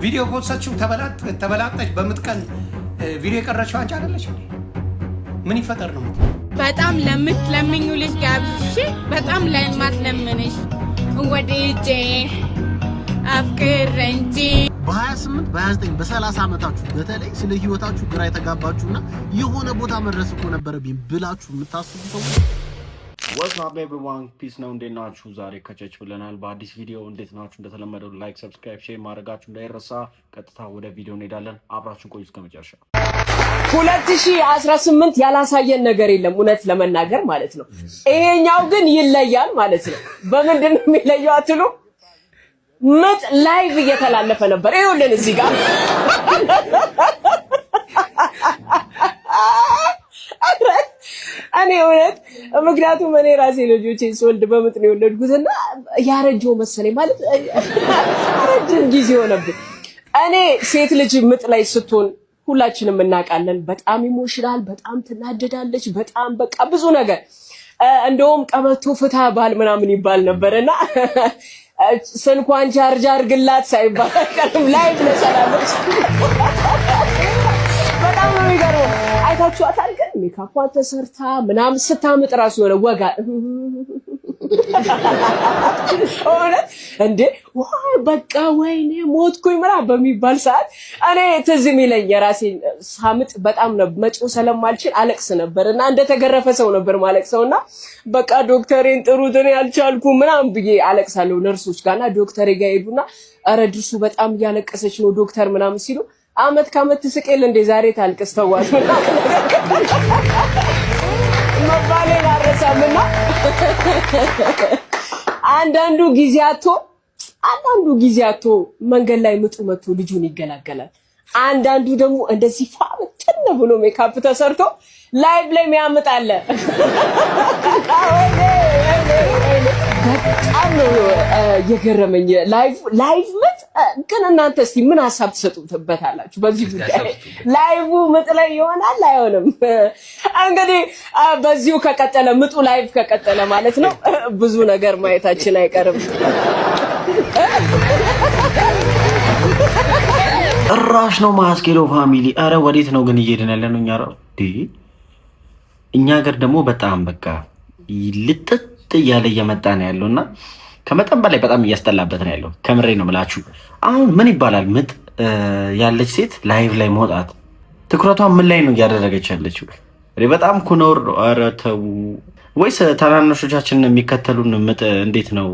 ቪዲዮ ፖስታችሁ ተበላጠች በምትቀን ቪዲዮ የቀረችው አንቺ አይደለሽ እንዴ? ምን ይፈጠር ነው? በጣም ለምትለምኙ ልጅ ጋብሽ በጣም ለማትለምንሽ ወዴጄ አፍቅር እንጂ በ28 በ29 በ30 ዓመታችሁ በተለይ ስለ ህይወታችሁ ግራ የተጋባችሁና የሆነ ቦታ መድረስ እኮ ነበረብኝ ብላችሁ የምታስቡ ሰዎች What's up everyone? Peace ነው እንዴት ናችሁ? ዛሬ ከቸች ብለናል በአዲስ ቪዲዮ። እንዴት ናችሁ? እንደተለመደው ላይክ፣ ሰብስክራይብ፣ ሼር ማድረጋችሁ እንዳይረሳ። ቀጥታ ወደ ቪዲዮ እንሄዳለን። አብራችሁን ቆዩ እስከመጨረሻ። 2018 ያላሳየን ነገር የለም እውነት ለመናገር ማለት ነው። ይሄኛው ግን ይለያል ማለት ነው። በምንድን ነው የሚለየው አትሉ? ምጥ ላይቭ እየተላለፈ ነበር። ይኸውልን እዚህ ጋር እኔ እውነት ምክንያቱም እኔ ራሴ ልጆቼን ስወልድ በምጥ ነው የወለድኩትና ያረጀው መሰለኝ ማለት ረጅም ጊዜ ሆነብኝ። እኔ ሴት ልጅ ምጥ ላይ ስትሆን ሁላችንም እናውቃለን፣ በጣም ኢሞሽናል፣ በጣም ትናደዳለች፣ በጣም በቃ ብዙ ነገር እንደውም ቀበቶ ፍታ ባል ምናምን ይባል ነበርና ስልኳን ቻርጅ አድርግላት ሳይባል ቀርም ላይቭ ለሰላለች በጣም ነው የሚገርመው። አይታችኋታል ግን ሜካፕዋን ተሰርታ ምናምን ስታምጥ ራሱ የሆነ ወጋ ኦነት እንዴ ዋይ በቃ ወይኔ ሞትኩኝ ምናምን በሚባል ሰዓት እኔ ትዝ የሚለኝ የራሴን ሳምጥ በጣም ነው መጮህ ስለማልችል አለቅስ ነበርና እንደተገረፈ ሰው ነበር ማለቅሰውና በቃ ዶክተሬን ጥሩት እኔ አልቻልኩም ምናምን ብዬ አለቅሳለሁ። ነርሶች ጋርና ዶክተሬ ጋር ሄዱና ኧረ ድርሱ በጣም እያለቀሰች ነው ዶክተር ምናምን ሲሉ አመት ከአመት ትስቄል እንደ ዛሬ ታልቅስ ተዋል መባሌን አረሳምና አንዳንዱ ጊዜያቶ መንገድ ላይ ምጡ መጥቶ ልጁን ይገላገላል። አንዳንዱ ደግሞ እንደዚህ ፋጥን ብሎ ሜካፕ ተሰርቶ ላይቭ ላይ የሚያምጣለ በጣም ነው የገረመኝ ላይቭ ምጥ። ግን እናንተ እስቲ ምን ሐሳብ ትሰጡበታላችሁ በዚህ ጉዳይ? ላይቭ ምጥ ላይ ይሆናል አይሆንም? እንግዲህ በዚሁ ከቀጠለ ምጡ ላይቭ ከቀጠለ ማለት ነው ብዙ ነገር ማየታችን አይቀርም። ራሽ ነው ማስኬዶ ፋሚሊ። አረ ወዴት ነው ግን እየሄድን ያለነው? እኛ ሀገር ደግሞ በጣም በቃ ልጥጥ እያለ እየመጣ ነው ያለውና ከመጠን በላይ በጣም እያስጠላበት ነው ያለው። ከምሬ ነው የምላችሁ። አሁን ምን ይባላል ምጥ ያለች ሴት ላይቭ ላይ መውጣት ትኩረቷን ምን ላይ ነው እያደረገች ያለችው? በጣም ኩኖር ነው። ኧረ ተው። ወይስ ታናናሾቻችንን የሚከተሉን ምጥ እንዴት ነው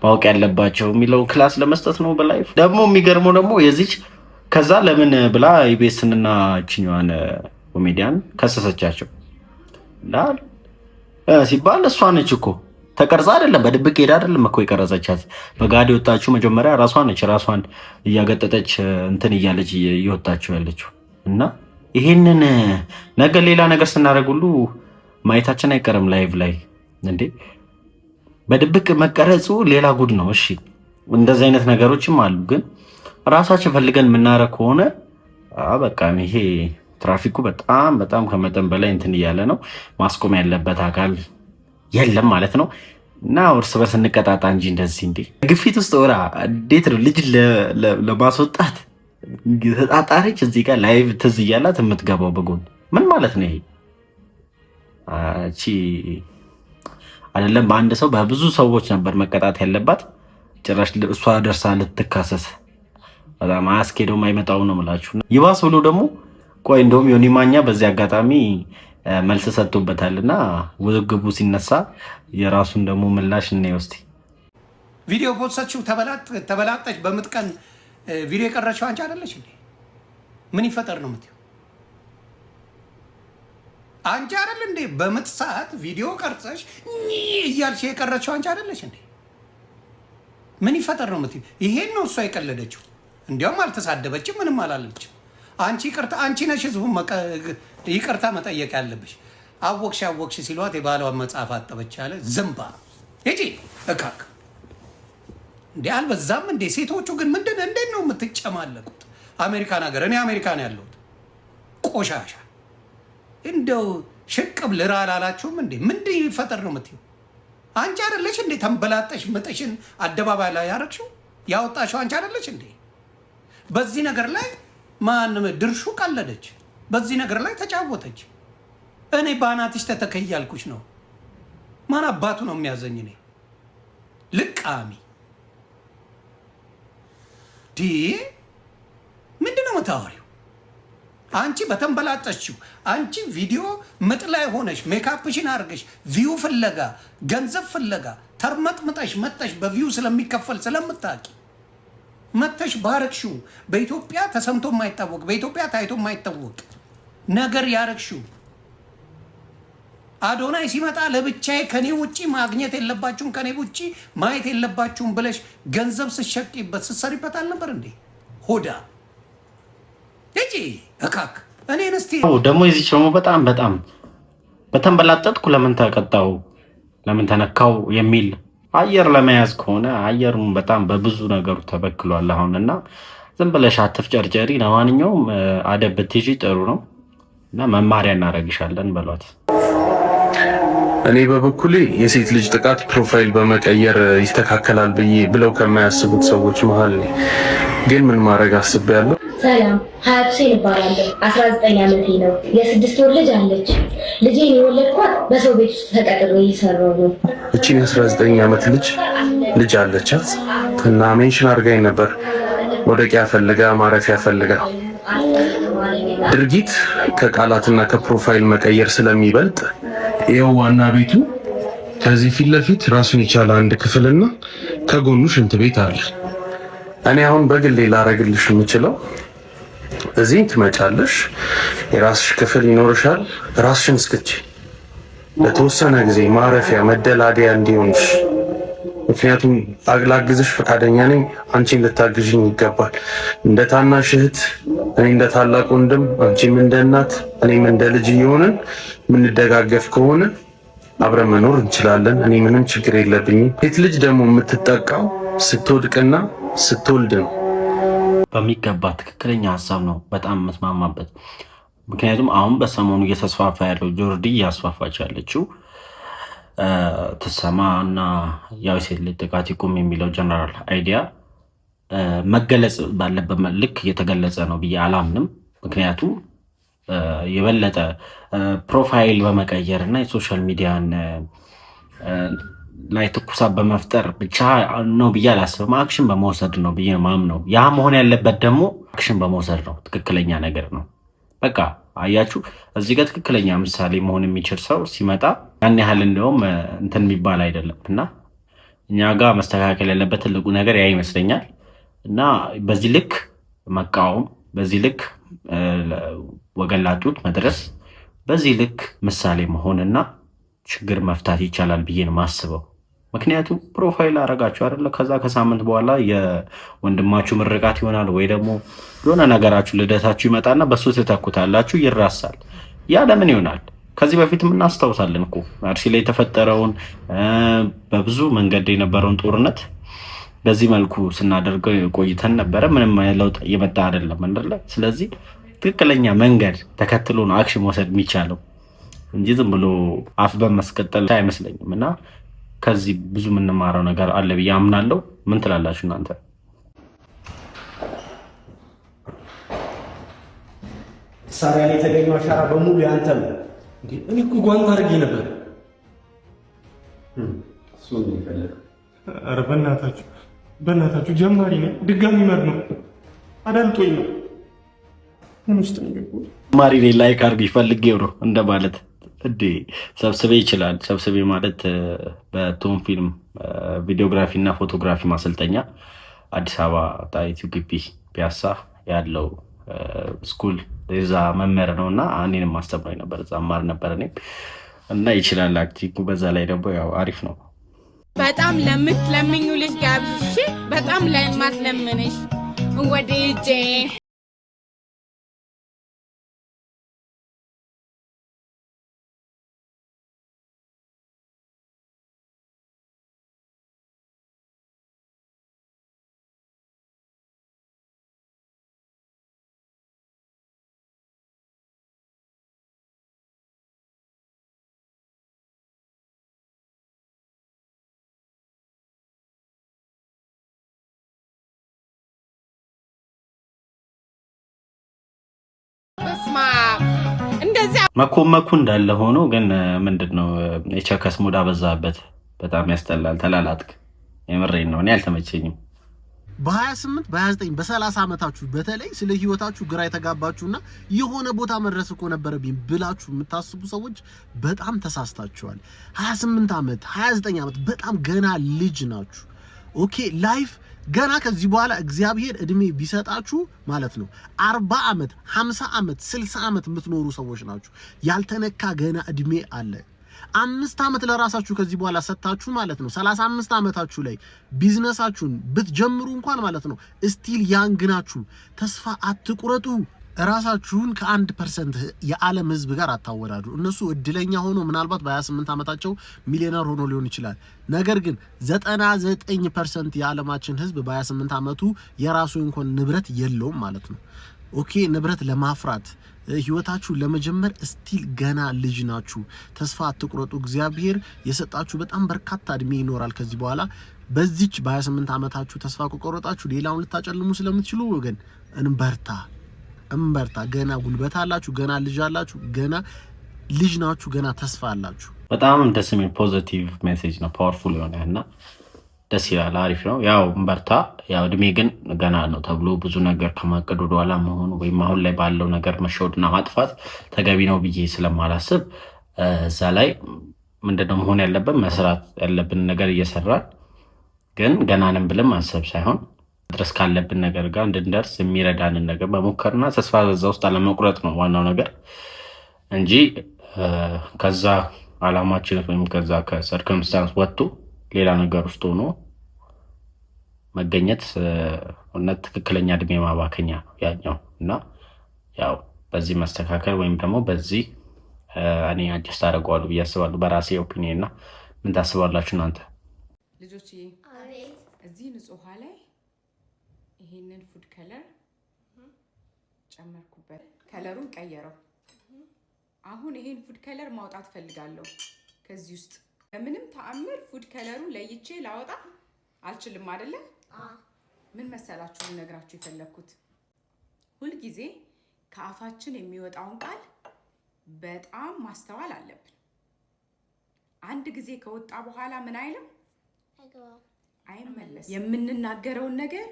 ማወቅ ያለባቸው የሚለው ክላስ ለመስጠት ነው በላይቭ? ደግሞ የሚገርመው ደግሞ የዚች ከዛ ለምን ብላ ኢቢኤስንና እችኛዋን ኮሜዲያን ከሰሰቻቸው ሲባል እሷ ነች እኮ ተቀርጻ አይደለም በድብቅ ሄዳ አይደለም እኮ የቀረጸቻት። በጋዲ ወጣችሁ መጀመሪያ ራሷ ነች ራሷን እያገጠጠች እንትን እያለች እየወጣችሁ ያለችው። እና ይሄንን ነገር ሌላ ነገር ስናደርግ ሁሉ ማየታችን አይቀርም ላይቭ ላይ እንዴ። በድብቅ መቀረጹ ሌላ ጉድ ነው። እሺ እንደዚህ አይነት ነገሮችም አሉ። ግን ራሳችን ፈልገን የምናረግ ከሆነ በቃ ይሄ ትራፊኩ በጣም ከመጠን በላይ እንትን እያለ ነው። ማስቆም ያለበት አካል የለም ማለት ነው። እና እርስ በርስ እንቀጣጣ እንጂ እንደዚህ እንዴ ግፊት ውስጥ ወራ እንዴት ነው ልጅ ለማስወጣት ተጣጣሪች እዚህ ጋር ላይቭ ትዝ እያላት የምትገባው በጎን ምን ማለት ነው ይሄ? እቺ አይደለም በአንድ ሰው በብዙ ሰዎች ነበር መቀጣት ያለባት። ጭራሽ እሷ ደርሳ ልትካሰስ በጣም አስኬዶም አይመጣው ነው የምላችሁ። ይባስ ብሎ ደግሞ ቆይ እንደውም ዮኒ ማኛ በዚህ አጋጣሚ መልስ ሰጥቶበታልና ውዝግቡ ሲነሳ የራሱን ደግሞ ምላሽ እናየው እስቲ። ቪዲዮ ፖስታችሁ ተበላጠች በምትቀን ቪዲዮ የቀረችው አንቺ አይደለሽ እንዴ? ምን ይፈጠር ነው የምትይው? አንቺ አይደል እንዴ በምጥ ሰዓት ቪዲዮ ቀርጸሽ እያልሽ የቀረችው አንቺ አይደለሽ እንዴ? ምን ይፈጠር ነው የምትይው? ይሄን ነው እሷ የቀለደችው። እንዲያውም አልተሳደበችም፣ ምንም አላለችም። አንቺ ነሽ ህዝቡን ይቅርታ መጠየቅ ያለብሽ። አወቅሽ ሲሏት የባሏን መጽሐፍ አጠበች አለ ዝምባ እጂ እካክ እንዴ አልበዛም እንዴ? ሴቶቹ ግን እንዴት ነው የምትጨማለቁት? አሜሪካን ሀገር እኔ አሜሪካን ያለሁት ቆሻሻ እንደው ሽቅብ ልራ አላላችሁም እንዴ? ምንድን ይፈጠር ነው የምትይው? አንቺ አይደለሽ እንዴ ተንበላጠሽ ምጥሽን አደባባይ ላይ ያረግሽው ያወጣሽው አንቺ አይደለሽ እንዴ? በዚህ ነገር ላይ ማን ድርሹ ቀለደች፣ በዚህ ነገር ላይ ተጫወተች። እኔ ባናትሽ ተተከይ ያልኩሽ ነው። ማን አባቱ ነው የሚያዘኝ? እኔ ልቃሚ ዲ ምንድነው የምታወሪው? አንቺ በተንበላጠችው አንቺ ቪዲዮ ምጥ ላይ ሆነሽ ሜካፕሽን አድርገሽ ቪው ፍለጋ ገንዘብ ፍለጋ ተርመጥምጠሽ መጠሽ በቪው ስለሚከፈል ስለምታቂ መተሽ ባረክሽው በኢትዮጵያ ተሰምቶ የማይታወቅ በኢትዮጵያ ታይቶ የማይታወቅ ነገር ያረክሽው አዶናይ ሲመጣ ለብቻዬ ከኔ ውጪ ማግኘት የለባችሁም ከኔ ውጪ ማየት የለባችሁም ብለሽ ገንዘብ ስትሸቂበት ስትሰሪበት አልነበር እንዴ? ሆዳ እጂ እካክ እኔን እስቲ ደግሞ እዚህ ደግሞ በጣም በተንበላጠጥኩ ለምን ተቀጣው ለምን ተነካው የሚል አየር ለመያዝ ከሆነ አየሩን በጣም በብዙ ነገሩ ተበክሏል አሁንና ዝም ብለሽ አትፍጨርጨሪ። ለማንኛውም አደብ ብትይዢ ጥሩ ነው እና መማሪያ እናደርግሻለን በሏት። እኔ በበኩሌ የሴት ልጅ ጥቃት ፕሮፋይል በመቀየር ይስተካከላል ብለው ከማያስቡት ሰዎች መሀል ነኝ። ግን ምን ማድረግ አስቤያለሁ። ሰላም ሀያት ሁሴን እባላለሁ። 19 ዓመቴ ነው። የ6 ወር ልጅ አለች። ልጄን የወለድኳት በሰው ቤት ውስጥ ተቀጥሬ እየሰራሁ ነው። እቺን 19 ዓመት ልጅ አለቻት እና ሜንሽን አድርጋኝ ነበር ወደቂያ ፈልጋ ማረፊያ ፈልጋ። ድርጊት ከቃላትና ከፕሮፋይል መቀየር ስለሚበልጥ ይኸው ዋና ቤቱ ከዚህ ፊት ለፊት ራሱን የቻለ አንድ ክፍልና ከጎኑ ሽንት ቤት አለ። እኔ አሁን በግሌ ላረግልሽ የምችለው እዚህ ትመጫለሽ፣ የራስሽ ክፍል ይኖርሻል፣ ራስሽን እስክቺ ለተወሰነ ጊዜ ማረፊያ መደላደያ እንዲሆንሽ። ምክንያቱም ላግዝሽ ፈቃደኛ ነኝ፣ አንቺን ልታግዥኝ ይገባል። እንደ ታናሽ እህት እኔ እንደ ታላቅ ወንድም፣ አንቺም እንደ እናት እኔም እንደ ልጅ እየሆንን የምንደጋገፍ ከሆነ አብረን መኖር እንችላለን። እኔ ምንም ችግር የለብኝም። ሴት ልጅ ደግሞ የምትጠቃው ስትወድቅና ስትወልድ ነው። በሚገባ ትክክለኛ ሀሳብ ነው፣ በጣም መስማማበት። ምክንያቱም አሁን በሰሞኑ እየተስፋፋ ያለው ጆርዲ እያስፋፋች ያለችው ትሰማ እና ያው ሴት ልጅ ጥቃት ይቁም የሚለው ጀነራል አይዲያ መገለጽ ባለበት ልክ እየተገለጸ ነው ብዬ አላምንም። ምክንያቱም የበለጠ ፕሮፋይል በመቀየር እና የሶሻል ሚዲያን ላይ ትኩሳት በመፍጠር ብቻ ነው ብዬ አላስብም። አክሽን በመውሰድ ነው ብዬ ማምነው። ያ መሆን ያለበት ደግሞ አክሽን በመውሰድ ነው። ትክክለኛ ነገር ነው። በቃ አያችሁ፣ እዚህ ጋር ትክክለኛ ምሳሌ መሆን የሚችል ሰው ሲመጣ ያን ያህል እንደውም እንትን የሚባል አይደለም እና እኛ ጋር መስተካከል ያለበት ትልቁ ነገር ያ ይመስለኛል። እና በዚህ ልክ መቃወም፣ በዚህ ልክ ወገን ላጡት መድረስ፣ በዚህ ልክ ምሳሌ መሆንና ችግር መፍታት ይቻላል ብዬ ነው የማስበው። ምክንያቱም ፕሮፋይል አረጋችሁ አይደለ? ከዛ ከሳምንት በኋላ የወንድማችሁ ምርቃት ይሆናል ወይ ደግሞ የሆነ ነገራችሁ ልደታችሁ ይመጣና በሱ ትተኩታላችሁ፣ ይራሳል። ያ ለምን ይሆናል? ከዚህ በፊትም እናስታውሳለን እኮ አርሲ ላይ የተፈጠረውን በብዙ መንገድ የነበረውን ጦርነት በዚህ መልኩ ስናደርገው ቆይተን ነበረ። ምንም ለውጥ እየመጣ አይደለም አይደለ? ስለዚህ ትክክለኛ መንገድ ተከትሎ ነው አክሽን መውሰድ የሚቻለው እንጂ ዝም ብሎ አፍ በመስቀጠል አይመስለኝም። እና ከዚህ ብዙ የምንማረው ነገር አለ ብዬ አምናለሁ። ምን ትላላችሁ እናንተ? ሳሪያ ላይ የተገኘው አሻራ በሙሉ ያንተ ነው። እኔ እኮ ጓንት አድርጌ ነበር። ኧረ በእናታችሁ ጀማሪ ነኝ። ድጋሚ መር ነው አዳልጦኝ ነው። ምን ውስጥ ነው ገቡ? ጀማሪ ነኝ ላይክ አድርግ ይፈልጌው ነው እንደማለት እንዴ። ሰብስቤ ይችላል። ሰብስቤ ማለት በቶም ፊልም ቪዲዮግራፊ እና ፎቶግራፊ ማሰልጠኛ አዲስ አበባ ጣይቱ ግቢ ፒያሳ ያለው ስኩል እዛ መምህር ነው እና እኔንም ማስተምረኝ ነበር፣ እዛ ማር ነበር እኔም እና ይችላል አክቲንጉ። በዛ ላይ ደግሞ ያው አሪፍ ነው። በጣም ለምትለምኙ ልጅ ጋብዥ፣ በጣም ለማትለምንሽ ወዴጄ መኮመኩ እንዳለ ሆኖ ግን ምንድነው የቸከስ ሙድ አበዛበት። በጣም ያስጠላል። ተላላጥክ። የምሬን ነው። እኔ አልተመቸኝም። በ28 በ29 በ30 ዓመታችሁ በተለይ ስለ ህይወታችሁ ግራ የተጋባችሁና የሆነ ቦታ መድረስ እኮ ነበረብኝ ብላችሁ የምታስቡ ሰዎች በጣም ተሳስታችኋል። 28 ዓመት 29 ዓመት በጣም ገና ልጅ ናችሁ። ኦኬ ላይፍ ገና ከዚህ በኋላ እግዚአብሔር እድሜ ቢሰጣችሁ ማለት ነው 40 ዓመት 50 ዓመት 60 ዓመት የምትኖሩ ሰዎች ናችሁ። ያልተነካ ገና እድሜ አለ። 5 ዓመት ለራሳችሁ ከዚህ በኋላ ሰጣችሁ ማለት ነው 35 ዓመታችሁ ላይ ቢዝነሳችሁን ብትጀምሩ እንኳን ማለት ነው ስቲል ያንግ ናችሁ። ተስፋ አትቁረጡ። ራሳችሁን ከ1% የዓለም ህዝብ ጋር አታወዳዱ። እነሱ እድለኛ ሆኖ ምናልባት በ28 ዓመታቸው ሚሊዮነር ሆኖ ሊሆን ይችላል። ነገር ግን 99% የዓለማችን ህዝብ በ28 ዓመቱ የራሱ እንኳን ንብረት የለውም ማለት ነው። ኦኬ ንብረት ለማፍራት ህይወታችሁን ለመጀመር ስቲል ገና ልጅ ናችሁ። ተስፋ አትቁረጡ። እግዚአብሔር የሰጣችሁ በጣም በርካታ እድሜ ይኖራል ከዚህ በኋላ። በዚች በ28 ዓመታችሁ ተስፋ ከቆረጣችሁ ሌላውን ልታጨልሙ ስለምትችሉ ወገን እንበርታ። ገና ጉልበት አላችሁ፣ ገና ልጅ አላችሁ፣ ገና ልጅ ናችሁ፣ ገና ተስፋ አላችሁ። በጣም ደስ የሚል ፖዚቲቭ ሜሴጅ ነው። ፓወርፉል የሆነ እና ደስ ይላል። አሪፍ ነው። ያው እንበርታ። ያው እድሜ ግን ገና ነው ተብሎ ብዙ ነገር ከማቀድ ወደ ኋላ መሆኑ ወይም አሁን ላይ ባለው ነገር መሸወድና ማጥፋት ተገቢ ነው ብዬ ስለማላስብ እዛ ላይ ምንድነው መሆን ያለብን መስራት ያለብን ነገር እየሰራን ግን ገናንም ብለን ማሰብ ሳይሆን ድረስ ካለብን ነገር ጋር እንድንደርስ የሚረዳንን ነገር በመሞከርና ተስፋ በዛ ውስጥ አለመቁረጥ ነው ዋናው ነገር እንጂ ከዛ አላማችን ወይም ከዛ ከሰርከምስታንስ ወጥቶ ሌላ ነገር ውስጥ ሆኖ መገኘት እውነት ትክክለኛ እድሜ ማባከኛ ያኛው እና ያው በዚህ መስተካከል ወይም ደግሞ በዚህ እኔ አጀስት አደርገዋለሁ ብዬ አስባለሁ በራሴ ኦፒኒየን። እና ምን ታስባላችሁ እናንተ ልጆች? እዚህ ንጹህ ውሃ ላይ ይሄንን ፉድ ከለር ጨመርኩበት። ከለሩን ቀየረው። አሁን ይሄን ፉድ ከለር ማውጣት ፈልጋለሁ ከዚህ ውስጥ። በምንም ተአምር ፉድ ከለሩን ለይቼ ላወጣ አልችልም አይደለ? ምን መሰላችሁ ልነግራችሁ የፈለኩት፣ ሁልጊዜ ከአፋችን የሚወጣውን ቃል በጣም ማስተዋል አለብን። አንድ ጊዜ ከወጣ በኋላ ምን አይልም አይመለስም። የምንናገረውን ነገር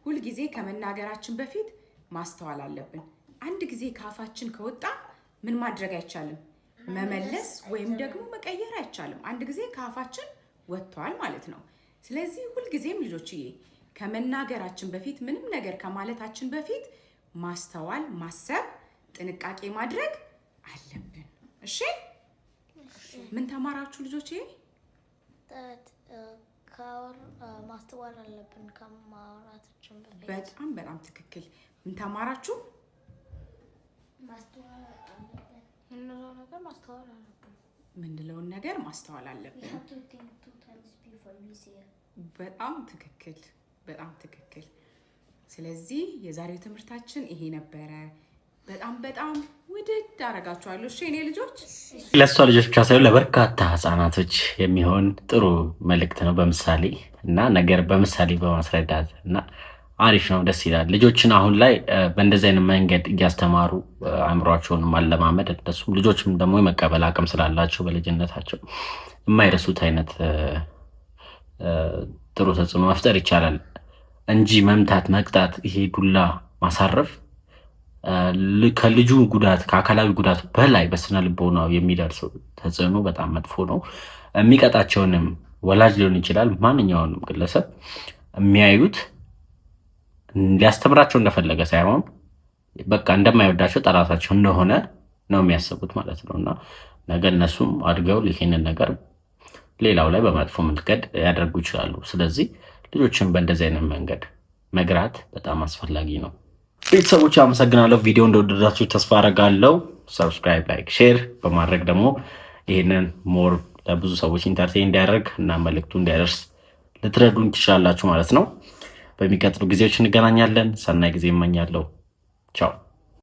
ሁልጊዜ ከመናገራችን በፊት ማስተዋል አለብን። አንድ ጊዜ ከአፋችን ከወጣ ምን ማድረግ አይቻልም፣ መመለስ ወይም ደግሞ መቀየር አይቻልም። አንድ ጊዜ ከአፋችን ወጥቷል ማለት ነው። ስለዚህ ሁልጊዜም ልጆችዬ ከመናገራችን በፊት ምንም ነገር ከማለታችን በፊት ማስተዋል፣ ማሰብ፣ ጥንቃቄ ማድረግ አለብን። እሺ ምን ተማራችሁ ልጆችዬ? ማስተዋል አለብን ከማውራታችን በፊት። በጣም በጣም ትክክል። ምን ተማራችሁ? ማስተዋል አለብን። የምንለውን ነገር ማስተዋል አለብን። ምንለውን ነገር ማስተዋል አለብን። በጣም ትክክል፣ በጣም ትክክል። ስለዚህ የዛሬው ትምህርታችን ይሄ ነበረ። በጣም በጣም ውድድ አደርጋችኋለሁ። እሺ እኔ ልጆች፣ ለእሷ ልጆች ብቻ ሳይሆን ለበርካታ ህጻናቶች የሚሆን ጥሩ መልእክት ነው። በምሳሌ እና ነገር በምሳሌ በማስረዳት እና አሪፍ ነው፣ ደስ ይላል። ልጆችን አሁን ላይ በእንደዚህ አይነት መንገድ እያስተማሩ አእምሯቸውን ማለማመድ፣ እነሱም ልጆችም ደግሞ የመቀበል አቅም ስላላቸው በልጅነታቸው የማይረሱት አይነት ጥሩ ተጽዕኖ መፍጠር ይቻላል እንጂ መምታት፣ መቅጣት፣ ይሄ ዱላ ማሳረፍ ከልጁ ጉዳት ከአካላዊ ጉዳት በላይ በስነ ልቦናው የሚደርሰው ተጽዕኖ በጣም መጥፎ ነው። የሚቀጣቸውንም ወላጅ ሊሆን ይችላል ማንኛውንም ግለሰብ የሚያዩት ሊያስተምራቸው እንደፈለገ ሳይሆን በቃ እንደማይወዳቸው ጠላታቸው እንደሆነ ነው የሚያስቡት ማለት ነው። እና ነገ እነሱም አድገው ይሄንን ነገር ሌላው ላይ በመጥፎ መንገድ ያደርጉ ይችላሉ። ስለዚህ ልጆችን በእንደዚህ አይነት መንገድ መግራት በጣም አስፈላጊ ነው። ቤተሰቦች አመሰግናለሁ። ቪዲዮ እንደወደዳችሁ ተስፋ አደርጋለሁ። ሰብስክራይብ፣ ላይክ፣ ሼር በማድረግ ደግሞ ይህንን ሞር ለብዙ ሰዎች ኢንተርቴን እንዲያደርግ እና መልእክቱ እንዲያደርስ ልትረዱን ትችላላችሁ ማለት ነው። በሚቀጥሉ ጊዜዎች እንገናኛለን። ሰናይ ጊዜ እመኛለሁ። ቻው።